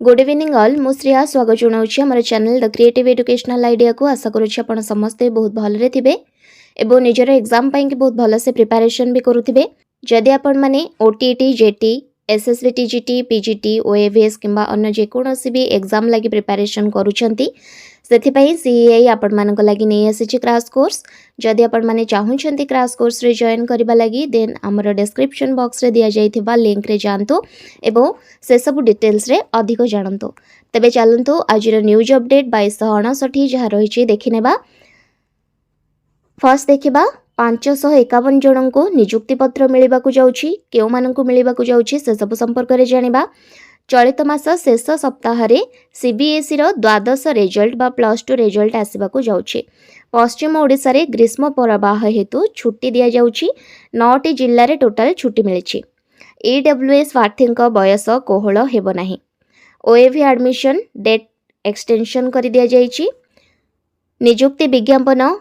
Good evening all मु श्रेया स्वागत जनाऊँ आम channel the creative educational idea को आशा करुँच आप समस्ते बहुत भलरे थे एवं निजर एग्जाम पाई बहुत भलसे प्रिपेरेसन भी करुवे जदि आपण मैंने OTET JT SSB TGT PGT OAVS किंबा अन्य जेकोसी भी एग्जाम लगी प्रिपेरेसन करुँच सीआई आपण मान लगी नहीं आसी क्राश कोर्स जदि आपण मैंने चाहूँगी क्राश कोर्स रे जॉइन करने लगी देन आमर डिस्क्रिप्शन बॉक्स रे दिया जाइथिबा लिंक रे जांतु एवं से सब डिटेल्स रे अधिक जानतु तेबे चलतु आज न्यूज अपडेट 2259 जहाँ रही देखिनेबा। फर्स्ट देखिबा 551 जन को नियुक्ति पत्र मिलवाकू जाउछि केउ मानकू मिलवाकू जाउछि से सब संपर्क रे जानिबा। चलित मास शेष सप्ताह रे सीबीएसई रो द्वादश रिजल्ट बा +2 रिजल्ट आसीबाकू जाउछि। पश्चिम ओडिशा रे ग्रीष्म प्रवाह हेतु छुट्टी दिया जाउछि 9टी जिल्ला रे टोटल छुट्टी मिलिछि। ईडब्ल्यूएस प्रार्थीଙ୍କ बयस कोहल हेबो नाही। ओएवी एडमिशन डेट एक्सटेंशन कर दिया जाइछि। नियुक्ति विज्ञापन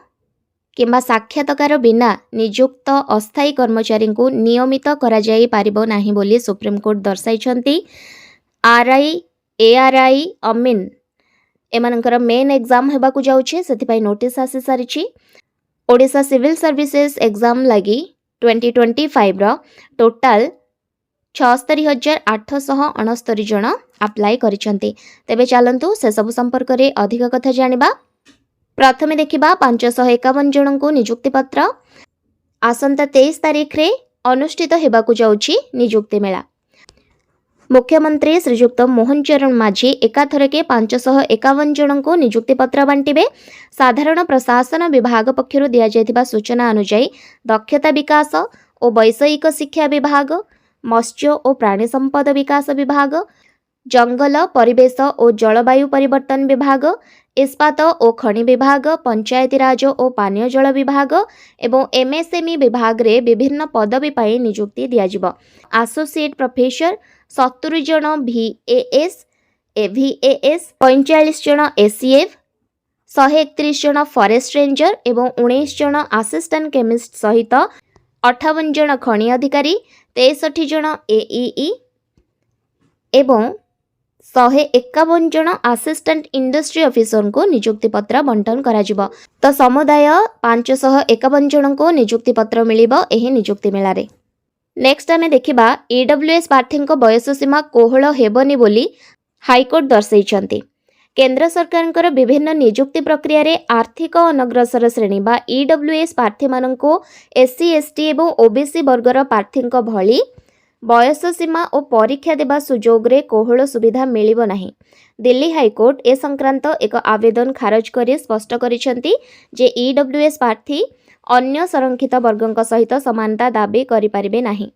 किंबा साक्षात्कार बिना नियुक्त अस्थायी कर्मचारी को नियमित करा जाई पारिबो नाही बोली सुप्रीम कोर्ट दर्शाइछंती। आरआई एआरआई अमीन एमानकर मेन एग्जाम हेबाकू जाउछि सेथिपाई नोटिस आसी सारिछि। ओडिशा सिविल सर्विसेज एग्जाम लगी 2025 रो टोटल 76,869 जन अप्लाई करिसंती। तेबे चलंतु से सब संपर्क रे अधिक कथा जानिबा। प्रथमे देखिबा 551 जन को नियुक्ति पत्र आसंता 23 तारीख रे अनुष्ठित हेबाकू जाउछि नियुक्ति मेला। मुख्यमंत्री श्रीयुक्त मोहन चरण माझी एकाथरके 551 जन को नियुक्ति पत्र बांटिबे। साधारण प्रशासन विभाग पक्षरु दिया जायतिबा सूचना अनुसार दक्षता विकास और वैषयिक शिक्षा विभाग, मत्स्य और प्राणी संपद विकास विभाग, जंगल परिवेश और जलवायु परिवर्तन विभाग, इस्पात और खनि विभाग, पंचायती राज और पानीय जल विभाग एवं एमएसएमई विभाग रे विभिन्न पदवी पाई नियुक्ति दियाजिबो। एसोसिएट प्रोफेसर 70 जन VAS AVAS, 45 जन ACF, 131 जन फॉरेस्ट रेंजर एवं 19 जन असिस्टेंट केमिस्ट सहित 58 जन खनि अधिकारी, 63 जन AEE एवं 151 जन असिस्टेंट इंडस्ट्री ऑफिसर को नियुक्ति पत्र बंटन कराजिबो। तो समुदाय 551 जन को नियुक्ति पत्र मिलिबो एही नियुक्ति मेला रे। नेक्स्ट आमे देखिबा ईडब्ल्यूएस प्रार्थीଙ୍କ बयस सीमा कोहल हेबनी बोली हाईकोर्ट दर्शाइछंती। केंद्र सरकारଙ୍କର विभिन्न नियुक्ति प्रक्रिया रे आर्थिक अनग्रसर श्रेणी बा ईडब्ल्यूएस प्रार्थी माननको एससी एसटी एवं ओबीसी वर्गर प्रार्थीଙ୍କ भली बयस सीमा और परीक्षा देवा सुजोग रे कोहल सुविधा मिलिबो नाही। दिल्ली हाईकोर्ट ए संक्रांत एक आवेदन खारज करी स्पष्ट करिसंती जे ईडब्ल्यूएस प्रार्थी अन्य संरक्षित वर्गों सहित समानता दाबी करि परिबे नाही।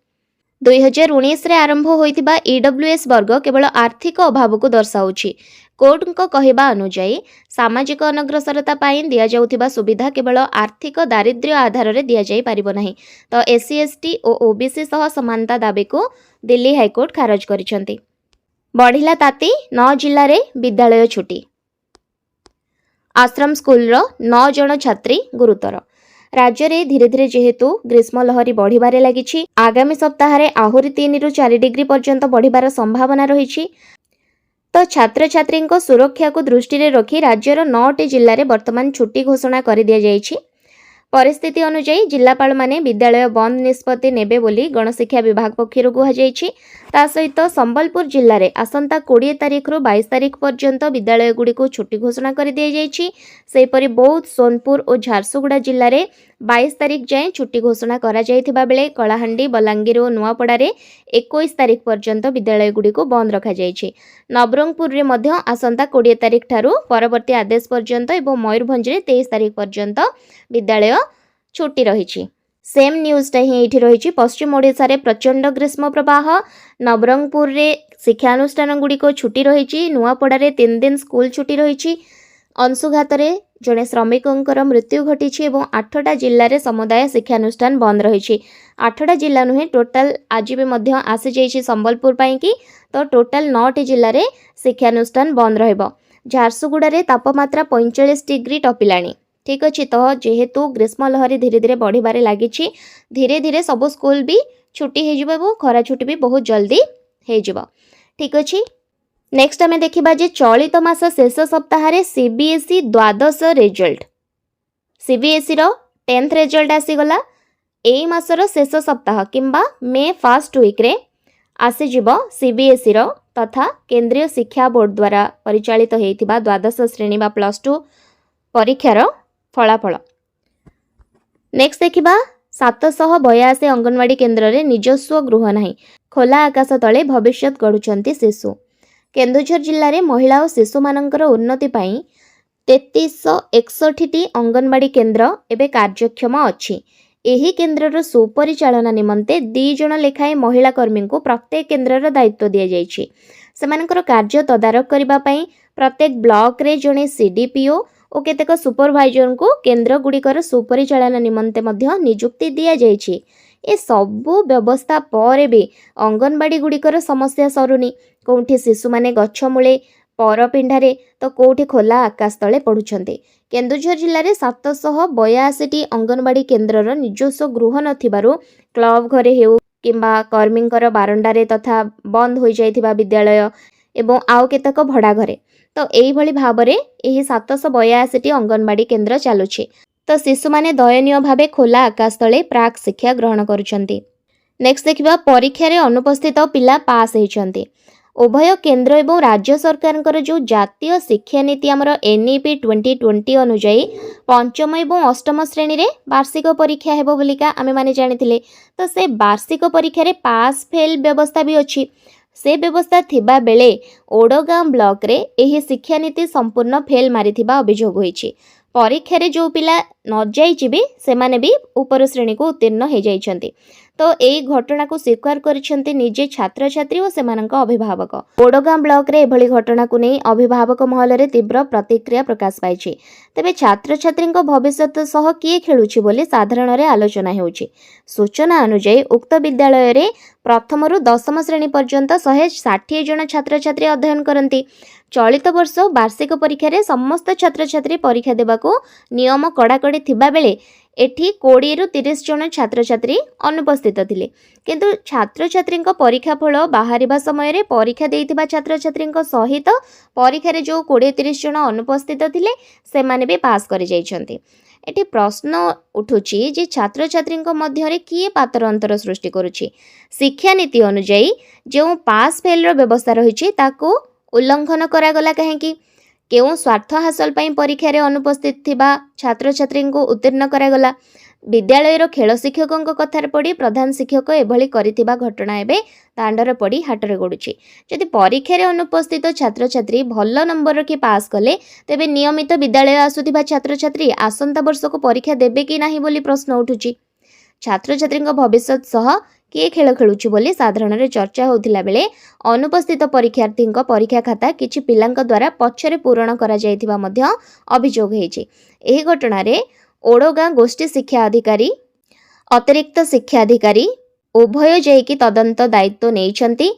2019 रे आरंभ होइतिबा ईडब्ल्यूएस वर्ग केवल आर्थिक अभाव को दर्शाउछि। कोर्ट को कहवा अनुसार सामाजिक अनग्रसरता पाई दिया जाउथिबा सुविधा केवल आर्थिक दारिद्र्य आधार रे दिया जाई परिबो नाही। तो एससी एसटी और ओबीसी सह समानता दाबी को दिल्ली हाईकोर्ट खारज करिसंती। बढ़िला ताती 9 जिल्ला रे विद्यालय छुट्टी। आश्रम स्कूल रो 9 जन छात्री गुरुतर। राज्य रे धीरे धीरे जेहेतु ग्रीष्म लहरी बढ़िबारे लागिछि आगामी सप्ताह रे आहुरी 3 रु 4 डिग्री पर्यंत बढ़िबार संभावना रहिछि। तो छात्र छात्री सुरक्षा को दृष्टि रे रखी राज्यर 9टी जिल्ला रे वर्तमान छुट्टी घोषणा कर दिया जाइछि। परिस्थिति अनुसार जिलापाल माने विद्यालय बंद निष्पत्ति नेबे बोली गणशिक्षा विभाग पक्षरु कुहा जाइछि। ता सहित संबलपुर जिल्ला रे आसंता 20 तारीख रु 22 तारीख पर्यंत विद्यालय गुडी को छुट्टी घोषणा कर दिया जाइछि। सेहि परि बौद्ध, सोनपुर और झारसुगुड़ा जिल्ला रे 22 तारीख जाए छुट्टी घोषणा करा जाइथिबा बेले कलाहांडी, बलांगीर और नुआपड़ा रे 21 तारीख पर्यंत विद्यालय गुडी को बंद रखा जाइछि। नवरंगपुर रे मध्य आसंता 20 तारीख ठारू परवर्ती आदेश पर्यंत एवं मयूरभंज रे 23 तारीख पर्यंत विद्यालय छुट्टी रही। सेम न्यूज़टा ही ये रही। पश्चिम ओडिशा रे प्रचंड ग्रीष्म प्रवाह। नवरंगपुर रे शिक्षानुष्ठान गुड़िक छुट्टी रही। नुआपड़ा रे 3 दिन स्कूल छुट्टी रही। अंशुघात रे जड़े श्रमिकों मृत्यु घटी और 8टा जिल्ला रे समुदाय शिक्षानुष्ठान बंद रही। 8टा जिल्ला नुहे टोटाल आज भी आसी जाइए संबलपुर पाई कि तो टोटाल 9टी जिल्ला रे शिक्षानुष्ठान बंद रहिबो। झारसुगुड़ा रे तापमात्रा 45 डिग्री टपिलाणी। ठीक अच्छे। तो जेहेतु ग्रीष्म लहरी धीरे धीरे बढ़िबारे लागिछि धीरे धीरे सब स्कूल भी छुट्टी हो खरा छुट्टी भी बहुत जल्दी हो। ठीक अच्छे। नेक्स्ट आम देखा जे चलित मास शेष सप्ताह सीबीएसई द्वादश रिजल्ट सीबीएसई रो 10th रिजल्ट आसीगला एई मासर शेष सप्ताह किंबा मे फर्स्ट वीक रे आसीजिब सीबीएसई रो तथा केंद्रीय शिक्षा बोर्ड द्वारा परिचालित होइथिबा द्वादश श्रेणी बा +2 परीक्षार फलाफल। नेक्स्ट देखिबा 782 अंगनवाड़ी केन्द्र रे निजस्व गृह नाही खोला आकाश तले भविष्य गढ़ुचंती शिशु। केन्दुझर जिल्ला रे महिला और शिशु मानकर उन्नति पाई 3361 अंगनवाड़ी केन्द्र एबे कार्यक्षम अछि। एही केन्द्रर सुपरिचालना निमंते 2 जण लेखाएं महिला कर्मी को प्रत्येक केन्द्रर दायित्व दिया जायछि। सेमानकर कार्य तदारक करिबा पई प्रत्येक ब्लॉक रे जणे सीडीपीओ और केतेक सुपरवाइजर को केन्द्र गुड़िकर सुपरिचालना निमंते मध्य नियुक्ति दिया जायछि। ए सबु व्यवस्था पर भी अंगनवाड़ी गुड़िकर समस्या सरुनी। कोठी शिशु माने गछ मूले पर पिंडारे तो कोठी खोला आकाश तले पढ़ुछन्ते। केन्दुझर जिल्ला रे 782 अंगनवाड़ी केन्द्रर निजस्व गृह नथिबारु क्लब घरे हेउ किंबा कर्मींकर बारंडारे तथा बंद हो जाइथिबा विद्यालय एवं आउ केतक भड़ा घरे तो एई भली भाबरे एही 782 अंगनवाड़ी केन्द्र चालुछि। तो शिशु माने दयनीय भावे खोला आकाश तले प्राक शिक्षा ग्रहण करुछन्ति। नेक्स्ट देखिबा परीक्षा रे अनुपस्थित पिला पास होइछन्ति। उभय केन्द्र एवं राज्य सरकार जो जातीय शिक्षा नीति आमर एनईपी 2020 अनुजाई पंचम एवं अष्टम श्रेणी रे वार्षिक परीक्षा हेबो बोलिका आमे माने जानिथिले। तो से वार्षिक परीक्षा रे पास फेल व्यवस्था भी अछि। से व्यवस्था थिबा बेले ओडगाम ब्लॉक रे एही शिक्षा नीति संपूर्ण फेल मारिथिबा अभियोग होईछि। परीक्षा रे जो पिला न जाइछि भी सेमाने भी ऊपर श्रेणी को उत्तीर्ण हो जाइछन्ति। तो एई घटना को स्वीकार करिछन्ति निजे छात्र छात्री और सेमानक अभिभावक। ओडगाम ब्लॉक रे एभली घटना को नहीं अभिभावक महल रे तीव्र प्रतिक्रिया प्रकाश पाइछि। तेबे छात्र छात्री भविष्यत सह किए खेलुछि बोली साधारण रे आलोचना हेउछि। सूचना अनुसार उक्त विद्यालय रे प्रथम रु 10म श्रेणी पर्यंत 160 जन छात्र छात्री अध्ययन करती। चलित वर्ष वार्षिक परीक्षा रे समस्त छात्र छात्री परीक्षा देबाको नियम कड़ाकड़ी थिबा बेले एठी 20 रु 30 जन छात्र छात्री अनुपस्थित थिले। किंतु छात्र छात्री परीक्षा फल बाहरिबा समय रे परीक्षा देइथिबा छात्र छात्री सहित परीक्षा रे जो 20-30 जन अनुपस्थित थिले सेमाने भी पास करि जाइछन्ति। एठी प्रश्न उठुछि जे छात्र छात्री मध्य रे किए पातर अंतर सृष्टि करुछि। शिक्षा नीति अनुसार जो पास फेल रो व्यवस्था रहिछि ताको उल्लंघन करागला कहेकि केउ स्वार्थ हासिल पई परीक्षा रे अनुपस्थित थिबा छात्र छात्री को उत्तीर्ण करागला। विद्यालय रो खेल शिक्षकों कथार पड़ी प्रधान शिक्षक एभली करिथिबा घटना एबे दांडर पड़ी हाटरे गडुछि। जदि परीक्षा रे अनुपस्थित छात्र छात्री भल नंबर रखी पास कले तेबे नियमित विद्यालय आसुथिबा छात्र छात्री आसंता वर्ष को परीक्षा देबे कि नाही बोली प्रश्न उठुछि। छात्र छात्री भविष्य सह किए खेल खेलुछि बोली साधारण रे चर्चा होतिला बेले अनुपस्थित परीक्षार्थी परीक्षा खाता किछि पिलांक द्वारा पछरे पूरण करा जायथिबा मध्य अभियोग हेछि। एही घटना रे ओडगां गोष्ठी शिक्षा अधिकारी अतिरिक्त शिक्षा अधिकारी उभय जाइकी तदंत दायित्व नेइछन्ति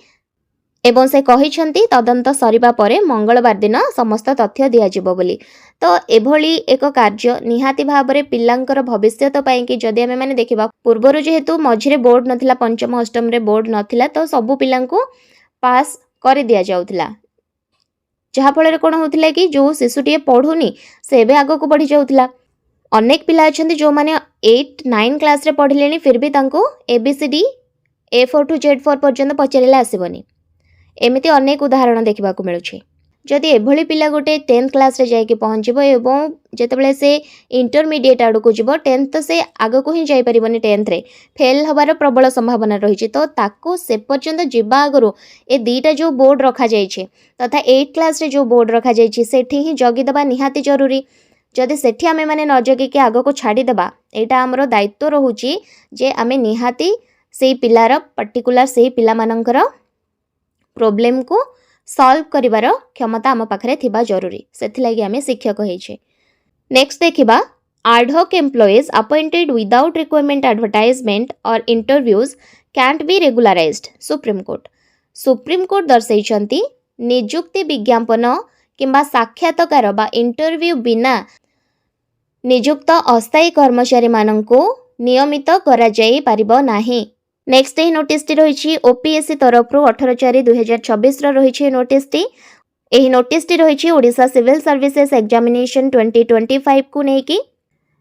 एवं से कहिछन्ति तदंत सरिबा परे मंगलवार दिन समस्त तथ्य दियाजिबो बोली। तो एभली एक कार्य निहाती भाबरे पिलांकर भविष्यत पई कि जदि आमे माने देखिबा पूर्वरु जेहेतु मझिरे बोर्ड नथिला पंचम अष्टम रे बोर्ड नथिला तो सबु पिलांको पास करि दिया जाउथिला। जहा फଳରେ कोन होतिला कि जो शिशुटिए पढुनी से बे आगो को बढ़ी जाउथिला। अनेक पिला अछन्ति जो माने 8-9 क्लास रे पढिलेनी फिर भी तांको ABCD A4 to Z4 पर्यंत पचारिले आसीबनी। एमिति अनेक उदाहरण देखा मिलूँ। जदि एभली पिला गोटे 10th क्लास रे जाइके पहुँचब एवं जेतेबेले से इंटरमीडिएट आड़ को जीव 10th तो से आग को ही जाई परिबनी 10th रे फेल हबार प्रबल संभावना रही। तो ताको से पर्यंत जीवा आगु ए दुईटा जो बोर्ड रखा जाइए तथा 8th क्लास रे जो बोर्ड रखा जाइए सेठी ही जगिदेबा निहाती जरूरी। जदि सेठी आमे माने न जगिके आग को छाड़ीदेबा एटा आमर दायित्व रहुची जे आमे निहाती से पिलार पर्टिकुलर से पिला मानकर प्रॉब्लम को सॉल्व करिवार क्षमता आम पाखरे थिबा जरूरी। सेथिलागि आमे शिक्षक होइछे। नेक्स्ट देखिबा ad hoc employees appointed without requirement advertisement और interviews can't be regularised. Supreme court दर्शाइछन्ति नियुक्ति विज्ञापन किंबा साक्षात्कार बा इंटरव्यू बिना नियुक्त अस्थायी कर्मचारी माननको नियमित करा जाई पारिबो नाही। नेक्स्ट यही नोटिस रही ओपीएससी तरफ 18/4/2024 रही नोटिस यही नोटिस रही ओडिशा सिविल सर्विसेज एग्जामिनेशन 2025 को लेकिन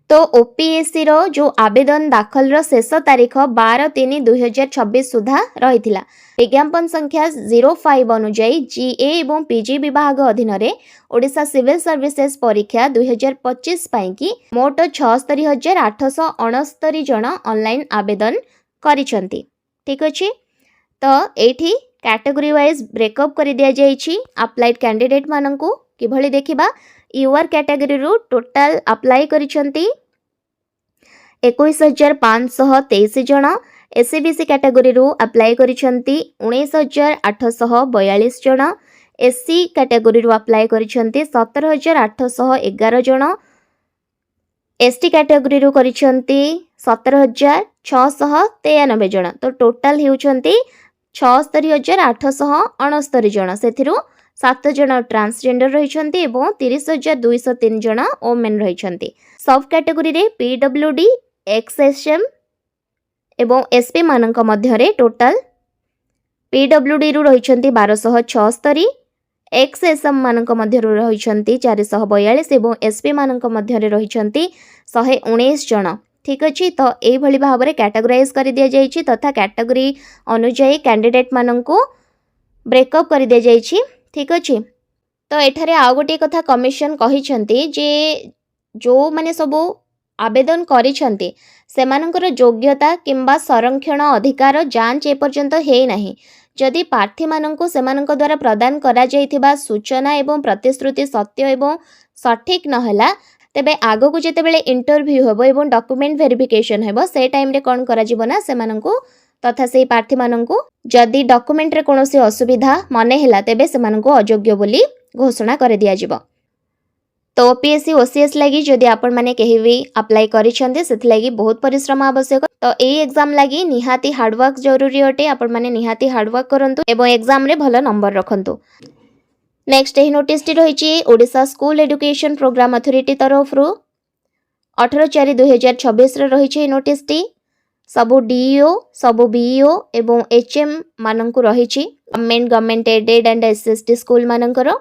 तो ओपीएससी रो जो आवेदन दाखल रो शेष तारीख 12/3/2026 सुधा रही विज्ञापन संख्या 05 अनुजाई जीए एवं पीजी विभाग अधीन रे ओडिशा सिविल सर्विसेज परीक्षा 2025 की मोट 76,869 जन ऑनलाइन आवेदन करिसंती। ठीक अछि, तो एठी कैटेगरी वाइज ब्रेकअप कर दिया जाइछि अप्लाइड कैंडिडेट माननकु किभଳି देखिबा। यूआर कैटेगरी रु टोटल अप्लाई करिसंती 21,523 जन, एससीबीसी कैटेगरी रु अप्लाई करिसंती 19,842 जन, एससी कैटेगरी रु अप्लाई करिसंती 17,811 जन, एसटी कैटेगरी रु करिसंती 17,693 जन। तो टोटल हेउचंती 76,869 जन, सेथिरु 7 जन ट्रांसजेंडर रहिसंती एवं 30,203 जन ओमेन रहिसंती। सब कैटेगरी रे पीडब्ल्यूडी एक्सएसएम एवं एसपी मानक मध्यरे टोटल पीडब्ल्यूडी रु रहिसंती 1276, एक्सएसएम मानक मध्यरु रहिसंती 442 एवं एसपी मानक मध्यरे रहिसंती 119 जन। ठीक अछि, तो एई भली भाबरे कैटेगराइज कर दिया जाइछि तथा कैटेगरी अनुसार कैंडिडेट माननकु ब्रेकअप कर दिया जाइछि। ठीक अछि, तो एठारे आ गोटे कथा कमिशन कहिसंती जे जो माने सबो आवेदन करिसंती सेमानकर योग्यता किंबा संरक्षण अधिकार जांच एपर्यंत हे नाही। जदि प्रार्थी माननकु सेमानक द्वारा प्रदान करा जाइथिबा सूचना एवं प्रतिश्रुति सत्य एवं सठिक नहला तेबे आगो को जेतेबेले इंटरव्यू हेबो एवं डॉक्यूमेंट वेरिफिकेशन हेबो से टाइम रे कोन करा जिवो ना सेमानकु तथा से प्रार्थी माननकु जदि डॉक्यूमेंट रे कोनोसी असुविधा मने हैला तेबे सेमानकु अयोग्य बोली घोषणा कर दिया जिवो। तो ओपीएससी ओसीएस लगी जदि आपण माने केही भी अप्लाई करिसंते सेथ लगी बहुत परिश्रम आवश्यक। तो एई एग्जाम लगी निहाती हार्डवर्क जरूरी अटे, आपण माने निहाती हार्डवर्क करंतु एवं एग्जाम रे भलो नंबर रखंतु। नेक्स्ट यही नोटिस रही Odisha school education programme authority तरफ 18/4/2026 रही नोटिस सबु डीईओ सबु बीईओ एवं एचएम माननकु रही government aided and SST school मानकर।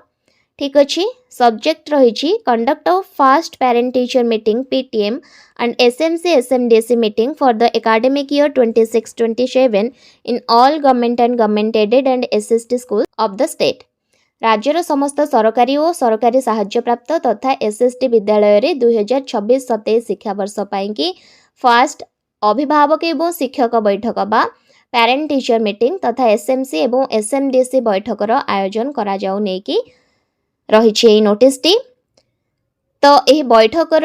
ठीक अच्छी, सब्जेक्ट रही conduct of first parent teacher meeting PTM and SMC SMDC meeting for the academic year 26-27 in all government and government aided and SST school of the state. राज्यर समस्त सरकारी और सरकारी साहाय्य प्राप्त तथा एसएसटी विद्यालय रे 2026-27 शिक्षावर्ष की फास्ट अभिभावक एवं शिक्षक बैठक बा पेरेंट टीचर मीटिंग तथा एसएमसी एवं एसएमडीसी बैठकर आयोजन करा जाऊ नेकी रही नोटिस। तो यह बैठकर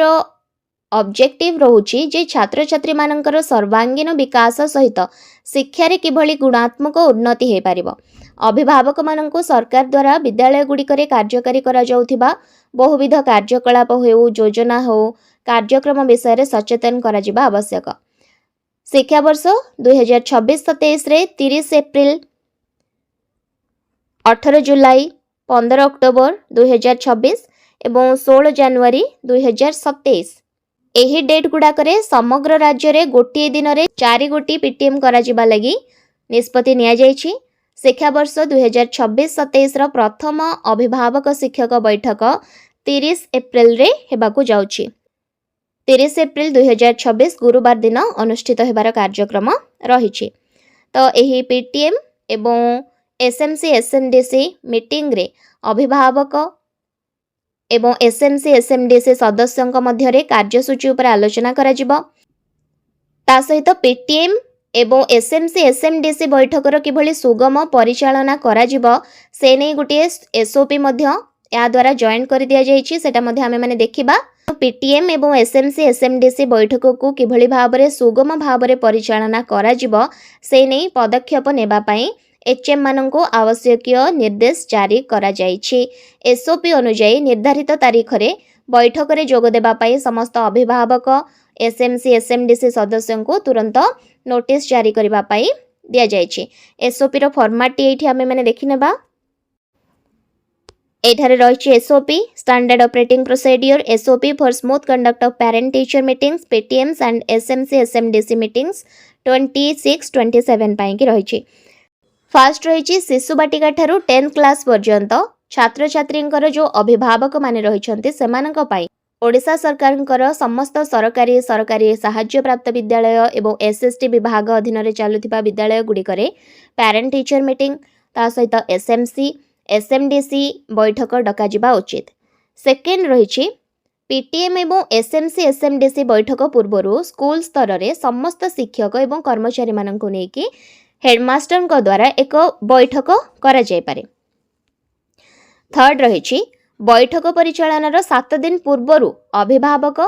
ऑब्जेक्टिव रोची जे छात्र छात्री मानकर सर्वांगीन विकास सहित शिक्षारे किभली गुणात्मक उन्नति हो पारिबो, अभिभावक माननको सरकार द्वारा विद्यालय गुड़िकरे कार्यकारी करा जाउथिबा बहुविध कार्यकलाप हो योजना हो कार्यक्रम विषय सचेतन करा जिबा आवश्यक। शिक्षा वर्ष 2026-27 रे 30 एप्रिल 18 जुलाई 15 अक्टोबर 2026 एवं 16 जनवरी 2027 एही डेट गुड़ाकरे समग्र राज्य रे गोटे दिन रे 4 गोटी पीटीएम करा जिबा लगी निष्पत्ति निया जायछि। शिक्षा वर्ष 2026-27 रो प्रथम अभिभावक शिक्षक बैठक 30 एप्रिल रे हेबाकु जाउछि। 30 एप्रिल 2026 गुरुवार दिन अनुष्ठित हेबार कार्यक्रम रहिछि। तो एही पीटीएम एवं एसएमसी एसएमडीसी मीटिंग रे अभिभावक एवं एसएमसी एसएमडीसी सदस्यंक मध्यरे कार्यसूची उपर आलोचना करा जिवो। ता सहित पीटीएम एवं एसएमसी एसएमडीसी बैठकर किभली सुगम परिचालना करा जिवो से नै गोटे एसओपी मध्य या द्वारा जॉइन कर दिया जाइछि। सेटा मध्य आमे माने देखिबा पीटीएम एवं एसएमसी एसएमडीसी बैठक को किभली भाबरे सुगम भाबरे परिचालना करा जिवो से नै पदक्षेप नेबा पई एचएम माननको आवश्यकीय निर्देश जारी करा जाइछि। एसओपी अनुसार निर्धारित तारीख रे बैठक रे जोग देबा पई समस्त अभिभावक एसएमसी एसएमडीसी सदस्यों को तुरंत नोटिस जारी करबा पई दिया जाइछि। एसओपी रो फॉर्मेट एठी हमें माने देखि नेबा। एठारे रहिछि SOP standard operating procedure SOP for smooth conduct of parent teacher meetings PTMs and SMC SMDC meetings 26-27 ପାଇଁକି ରହିଛି। ଫାଷ୍ଟ ରହିଛି ଶିଶୁ ବାଟିକା ଠାରୁ 10th କ୍ଲାସ୍ ପର୍ଯ୍ୟନ୍ତ ଛାତ୍ରଛାତ୍ରୀଙ୍କର ଯେଉଁ ଅଭିଭାବକମାନେ ରହିଛନ୍ତି ସେମାନଙ୍କ ପାଇଁ ଓଡ଼ିଶା ସରକାରଙ୍କର ସମସ୍ତ ସରକାରୀ ସାହାଯ୍ୟପ୍ରାପ୍ତ ବିଦ୍ୟାଳୟ ଏବଂ SST ବିଭାଗ ଅଧୀନରେ ଚାଲୁଥିବା ବିଦ୍ୟାଳୟଗୁଡ଼ିକରେ ପ୍ୟାରେଣ୍ଟ ଟିଚର ମିଟିଂ ତା ସହିତ SMC SMDC ବୈଠକ ଡକାଯିବା ଉଚିତ। ସେକେଣ୍ଡ ରହିଛି PTM ଏବଂ SMC SMDC ବୈଠକ ପୂର୍ବରୁ ସ୍କୁଲ ସ୍ତରରେ ସମସ୍ତ ଶିକ୍ଷକ ଏବଂ କର୍ମଚାରୀମାନଙ୍କୁ ନେଇକି ହେଡମାଷ୍ଟରଙ୍କ ଦ୍ୱାରା ଏକ ବୈଠକ କରାଯାଇପାରେ। ଥର୍ଡ ରହିଛି ବୈଠକ ପରିଚାଳନାର 7 ଦିନ ପୂର୍ବରୁ ଅଭିଭାବକ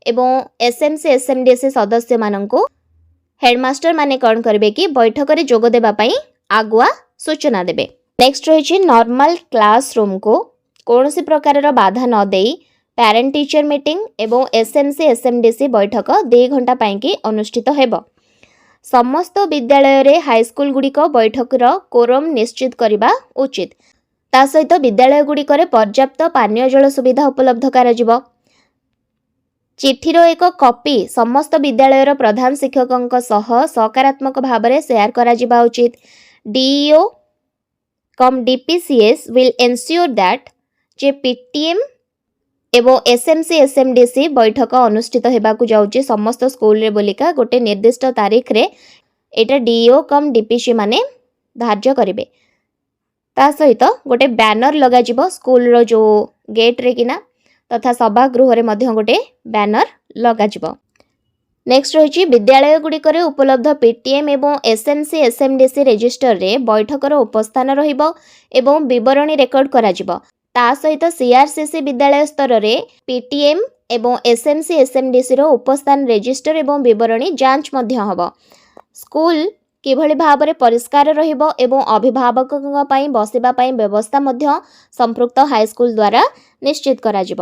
ଏବଂ SMC SMDC ସଦସ୍ୟମାନଙ୍କୁ ହେଡମାଷ୍ଟର ମାନେ କ'ଣ କରିବେ କି ବୈଠକରେ ଯୋଗ ଦେବା ପାଇଁ ଆଗୁଆ ସୂଚନା ଦେବେ। ନେକ୍ସଟ ରହିଛି ନର୍ମାଲ କ୍ଲାସ ରୁମ୍କୁ କୌଣସି ପ୍ରକାରର ବାଧା ନ ଦେଇ ପ୍ୟାରେଣ୍ଟ ଟିଚର ମିଟିଂ ଏବଂ SMC SMDC ବୈଠକ 2 ଘଣ୍ଟା ପାଇଁକି ଅନୁଷ୍ଠିତ ହେବ। ସମସ୍ତ ବିଦ୍ୟାଳୟରେ ହାଇସ୍କୁଲ ଗୁଡ଼ିକ ବୈଠକର କୋରମ୍ ନିଶ୍ଚିତ କରିବା ଉଚିତ। ତା ସହିତ ବିଦ୍ୟାଳୟଗୁଡ଼ିକରେ ପର୍ଯ୍ୟାପ୍ତ ପାନୀୟ ଜଳ ସୁବିଧା ଉପଲବ୍ଧ କରାଯିବ। ଚିଠିର ଏକ କପି ସମସ୍ତ ବିଦ୍ୟାଳୟର ପ୍ରଧାନ ଶିକ୍ଷକଙ୍କ ସହ ସକାରାତ୍ମକ ଭାବରେ ସେୟାର କରାଯିବା ଉଚିତ। DEO DPCS will ensure that ଯେ PTM ଏବଂ SMC SMDC ବୈଠକ ଅନୁଷ୍ଠିତ ହେବାକୁ ଯାଉଛି ସମସ୍ତ ସ୍କୁଲରେ ବୋଲିକା ଗୋଟେ ନିର୍ଦ୍ଦିଷ୍ଟ ତାରିଖରେ ଏଇଟା DEO DPC ମାନେ ଧାର୍ଯ୍ୟ କରିବେ। ତା ସହିତ ଗୋଟେ ବ୍ୟାନର ଲଗାଯିବ ସ୍କୁଲର ଯେଉଁ ଗେଟ୍ରେ କିନା ତଥା ସଭାଗୃହରେ ମଧ୍ୟ ଗୋଟେ ବ୍ୟାନର ଲଗାଯିବ। ନେକ୍ସଟ ରହିଛି ବିଦ୍ୟାଳୟଗୁଡ଼ିକରେ ଉପଲବ୍ଧ PTM ଏବଂ SMC SMDC ରେଜିଷ୍ଟରରେ ବୈଠକର ଉପସ୍ଥାନ ରହିବ ଏବଂ ବିବରଣୀ ରେକର୍ଡ କରାଯିବ। ତା ସହିତ CRCC ବିଦ୍ୟାଳୟ ସ୍ତରରେ PTM ଏବଂ SMC SMDCର ଉପସ୍ଥାନ ରେଜିଷ୍ଟର ଏବଂ ବିବରଣୀ ଯାଞ୍ଚ ମଧ୍ୟ ହେବ। ସ୍କୁଲ କିଭଳି ଭାବରେ ପରିଷ୍କାର ରହିବ ଏବଂ ଅଭିଭାବକଙ୍କ ପାଇଁ ବସିବା ପାଇଁ ବ୍ୟବସ୍ଥା ମଧ୍ୟ ସମ୍ପୃକ୍ତ ହାଇସ୍କୁଲ ଦ୍ୱାରା ନିଶ୍ଚିତ କରାଯିବ।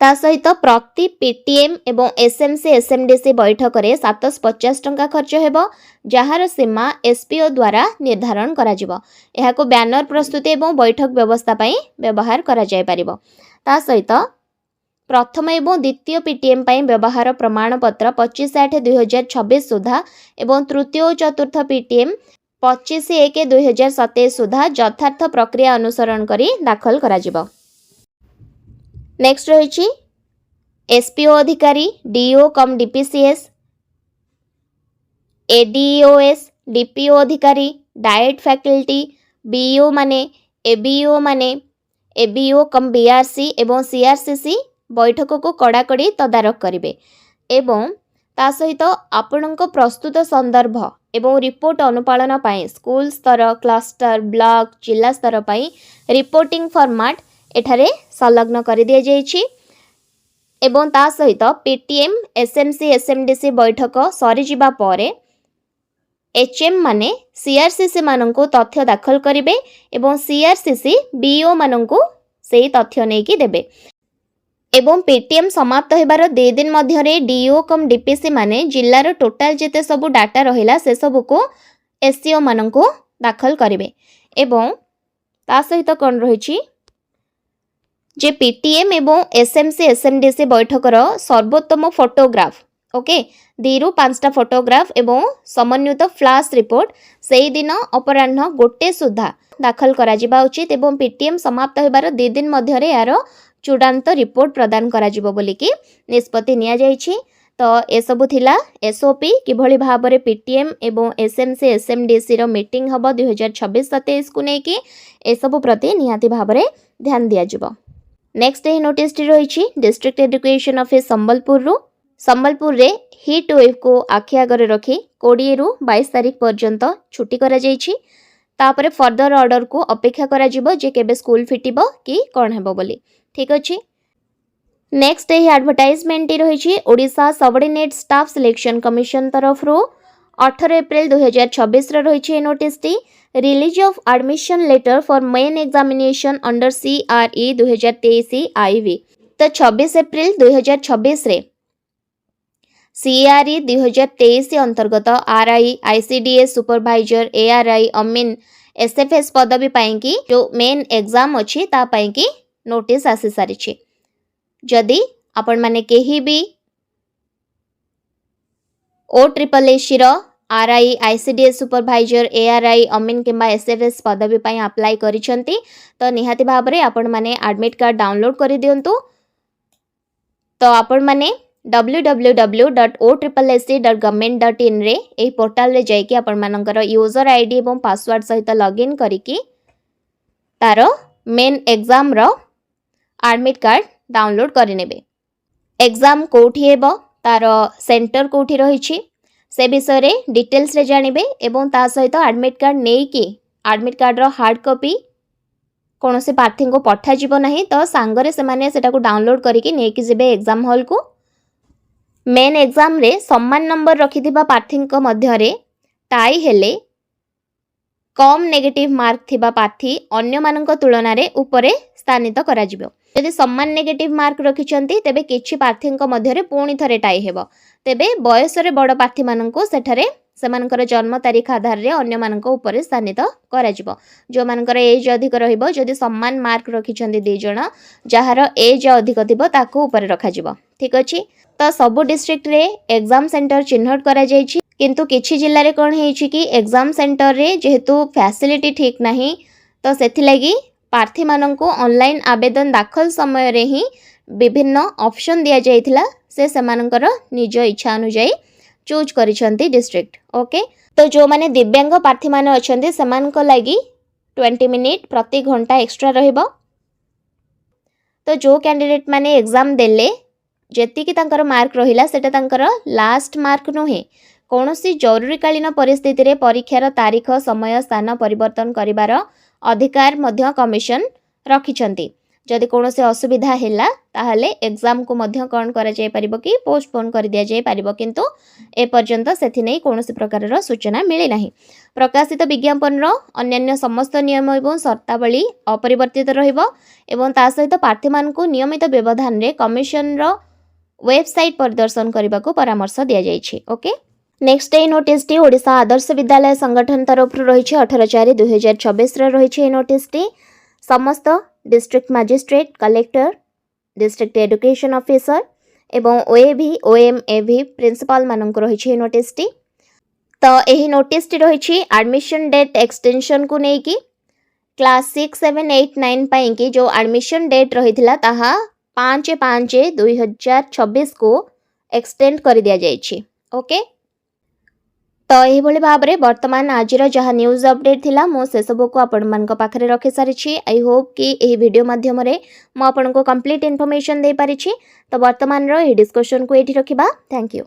ତା ସହିତ ପ୍ରତି PTM ଏବଂ SMC SMDC ବୈଠକରେ 750 ଟଙ୍କା ଖର୍ଚ୍ଚ ହେବ ଯାହାର ସୀମା SPO ଦ୍ୱାରା ନିର୍ଦ୍ଧାରଣ କରାଯିବ। ଏହାକୁ ବ୍ୟାନର ପ୍ରସ୍ତୁତି ଏବଂ ବୈଠକ ବ୍ୟବସ୍ଥା ପାଇଁ ବ୍ୟବହାର କରାଯାଇପାରିବ। ତା ସହିତ ପ୍ରଥମ ଏବଂ ଦ୍ୱିତୀୟ PTM ପାଇଁ ବ୍ୟବହାର ପ୍ରମାଣପତ୍ର 25/8/2026 ସୁଦ୍ଧା ଏବଂ ତୃତୀୟ ଓ ଚତୁର୍ଥ PTM 25/1/2027 ସୁଦ୍ଧା ଯଥାର୍ଥ ପ୍ରକ୍ରିୟା ଅନୁସରଣ କରି ଦାଖଲ କରାଯିବ। ନେକ୍ସଟ ରହିଛି SPO ଅଧିକାରୀ DO DPCS ADEOS DPO ଅଧିକାରୀ ଡାଏଟ୍ ଫ୍ୟାକଲ୍ଟି BO ମାନେ ABO ମାନେ ABO BRC ଏବଂ CRCC ବୈଠକକୁ କଡ଼ାକଡ଼ି ତଦାରଖ କରିବେ ଏବଂ ତା ସହିତ ଆପଣଙ୍କ ପ୍ରସ୍ତୁତ ସନ୍ଦର୍ଭ ଏବଂ ରିପୋର୍ଟ ଅନୁପାଳନ ପାଇଁ ସ୍କୁଲ ସ୍ତର କ୍ଲଷ୍ଟର ବ୍ଲକ ଜିଲ୍ଲା ସ୍ତର ପାଇଁ ରିପୋର୍ଟିଂ ଫର୍ମାଟ୍ ଏଠାରେ ସଂଲଗ୍ନ କରିଦିଆଯାଇଛି ଏବଂ ତା ସହିତ PTM SMC SMDC ବୈଠକ ସରିଯିବା ପରେ HM ମାନେ CRCC ମାନଙ୍କୁ ତଥ୍ୟ ଦାଖଲ କରିବେ ଏବଂ CRCC BO ମାନଙ୍କୁ ସେହି ତଥ୍ୟ ନେଇକି ଦେବେ ଏବଂ PTM ସମାପ୍ତ ହେବାର 2 ଦିନ ମଧ୍ୟରେ DO DPC ମାନେ ଜିଲ୍ଲାର ଟୋଟାଲ ଯେତେ ସବୁ ଡାଟା ରହିଲା ସେସବୁକୁ SCO ମାନଙ୍କୁ ଦାଖଲ କରିବେ ଏବଂ ତା ସହିତ କ'ଣ ରହିଛି ଯେ PTM ଏବଂ SMC SMDC ବୈଠକର ସର୍ବୋତ୍ତମ ଫଟୋଗ୍ରାଫ ଓକେ 2ରୁ 5ଟା ଫଟୋଗ୍ରାଫ ଏବଂ ସମନ୍ୱିତ ଫ୍ଲାସ୍ ରିପୋର୍ଟ ସେହି ଦିନ ଅପରାହ୍ନ 1 ସୁଦ୍ଧା ଦାଖଲ କରାଯିବା ଉଚିତ ଏବଂ PTM ସମାପ୍ତ ହେବାର 2 ଦିନ ମଧ୍ୟରେ ଏହାର ଚୂଡ଼ାନ୍ତ ରିପୋର୍ଟ ପ୍ରଦାନ କରାଯିବ ବୋଲିକି ନିଷ୍ପତ୍ତି ନିଆଯାଇଛି। ତ ଏସବୁ ଥିଲା SOP କିଭଳି ଭାବରେ PTM ଏବଂ SMC SMDCର ମିଟିଂ ହେବ 2026-27କୁ ନେଇକି ଏସବୁ ପ୍ରତି ନିହାତି ଭାବରେ ଧ୍ୟାନ ଦିଆଯିବ। ନେକ୍ସଟ ଏହି ନୋଟିସଟି ରହିଛି ଡିଷ୍ଟ୍ରିକ୍ଟ ଏଡୁକେସନ ଅଫିସ ସମ୍ବଲପୁରରେ ହିଟ୍ ୱେଭ୍କୁ ଆଖି ଆଗରେ ରଖି 20ରୁ 22 ତାରିଖ ପର୍ଯ୍ୟନ୍ତ ଛୁଟି କରାଯାଇଛି। ତାପରେ ଫର୍ଦର ଅର୍ଡରକୁ ଅପେକ୍ଷା କରାଯିବ ଯେ କେବେ ସ୍କୁଲ ଫିଟିବ କି କ'ଣ ହେବ ବୋଲି। ଠିକ୍ ଅଛି। ନେକ୍ସଟ ଏହି ଆଡଭର୍ଟାଇଜମେଣ୍ଟଟି ରହିଛି Odisha subordinate staff selection commission ତରଫରୁ 18 ଏପ୍ରିଲ 2026ର ରହିଛି ଏ ନୋଟିସଟି release of admission letter for main examination under CRE 2023 IV। ତ 26 ଏପ୍ରିଲ 2026ରେ CRE 2023 अंतर्गत RI ICDS सुपरवाइजर ARI अमीन SFS पदवी पाइंकी जो मेन एग्जाम अच्छी ता पाइंकी नोटिस आसी सारी। जदि आपण माने केही भी OSSC RI ICDS supervisor ARI अमीन किंबा एसएफएस पदवी ପାଇଁ अप्लाई କରିଛନ୍ତି ତ ନିହାତି ଭାବରେ ଆପଣମାନେ ଆଡମିଟ୍ କାର୍ଡ଼ ଡାଉନଲୋଡ୍ କରିଦିଅନ୍ତୁ। ତ ଆପଣମାନେ www.ossc.government.in ରେ ଏହି ପୋର୍ଟାଲରେ ଯାଇକି ଆପଣମାନଙ୍କର ୟୁଜର ଆଇଡି ଏବଂ ପାସୱାର୍ଡ ସହିତ ଲଗ୍ଇନ୍ କରିକି ତାର ମେନ୍ ଏକ୍ଜାମର ଆଡମିଟ୍ କାର୍ଡ଼ ଡାଉନଲୋଡ୍ କରିନେବେ। एग्जाम कोठी हेबो तार सेंटर कोठी रहिछि से विषय रे डिटेल्स रे जानिबे एवं ता सहित एडमिट कार्ड नेकी एडमिट कार्ड रो हार्ड कॉपी कोनोसे प्रार्थी को पठा जिवो नाही तो सांगरे से माने सेटा को डाउनलोड करिकि नेकी जेबे एग्जाम हॉल को। मेन एग्जाम रे समान नंबर रखिथिबा प्रार्थी को मध्य रे टाई हेले कम नेगेटिव मार्क थिबा प्रार्थी अन्य मानक तुलना रे ऊपरे स्थानित करा जिवो। यदि समान नेगेटिव मार्क रखिछंती तेबे किछि प्रार्थी मध्य रे पुणी थरे टाई हेबो। तेबे बयस रे बड़ प्रार्थी माननको सेठारे सेमानकर जन्म तारीख आधार रे अन्य माननको ऊपर स्थानित करा जिवो। जो मानकर एज अधिक रहिबो जदि समान मार्क रखिछंती दे जण जहार एज अधिक थिबो ताको ऊपर रखा जिवो। ठीक अछि। तो सब डिस्ट्रिक्ट रे एग्जाम सेंटर चिन्हट करा जायछि किंतु किछि जिल्ला रे कोन हेछि कि एग्जाम सेंटर रे जेहेतु फैसिलिटी ठीक नाही तो सेथि लागि प्रार्थी माननको ऑनलाइन आवेदन दाखल समय रे ही विभिन्न ऑप्शन दिया जायथिला से सेमानकर निज इच्छा अनुसार चूज करिसंती डिस्ट्रिक्ट। ओके। तो जो माने दिव्यांग प्रार्थी माने अछंती सेमानक लागि 20 मिनिट प्रति घंटा एक्स्ट्रा रहइबो। तो जो कैंडिडेट माने एग्जाम देले जेति कि तांकर मार्क रहिला सेटा तांकर लास्ट मार्क नोहे कौनसी जरूरीकालीन परिस्थिति रे परीक्षार तारीख समय स्थान परिवर्तन करिवार अधिकार मध्य कमिशन रखिछंती। जदि कौनसी असुविधा हैला ताहले एग्जाम को मध्य कोन करा जाय परिबो कि पोस्टपोन कर दिया जाय परिबो किंतु ए पर्यंत सेथि नै कौनसी प्रकार रो सूचना मिले नाही। प्रकाशित विज्ञापन रो अन्य समस्त नियम एवं शर्तावली अपरिवर्तित रहिबो एवं ता सहित प्रार्थी मान को नियमित व्यवधान रे कमिशन रो वेबसाइट परिदर्शन करबा को परामर्श दिया जायछि। ओके। नेक्स्ट ए नोटिस टी ओडिशा आदर्श विद्यालय संगठन तरफ रही 18/4/2026 रही नोटिस टी समस्त district magistrate collector district education officer एवं ओएवी ओएमएवी प्रिंसिपल मानक रही नोटिस टी। तो यही नोटिस टी रही एडमिशन डेट एक्सटेंशन को लेकिन क्लास 6, 7, 8, 9 पाई की जो एडमिशन डेट रही ताहा 5/5/2026 को एक्सटेंड कर दिया जायछि। ओके। तो यही भाव में वर्तमान आज जहाँ न्यूज अपडेट थिला मो से सब को आपण मान पाखरे रखि सारी। आई होप कि यही वीडियो माध्यम रे मो आपन को कंप्लीट इन्फॉर्मेशन दे पारिछि। तो वर्तमान रो यही डिस्कशन को एठी रखिबा। Thank you.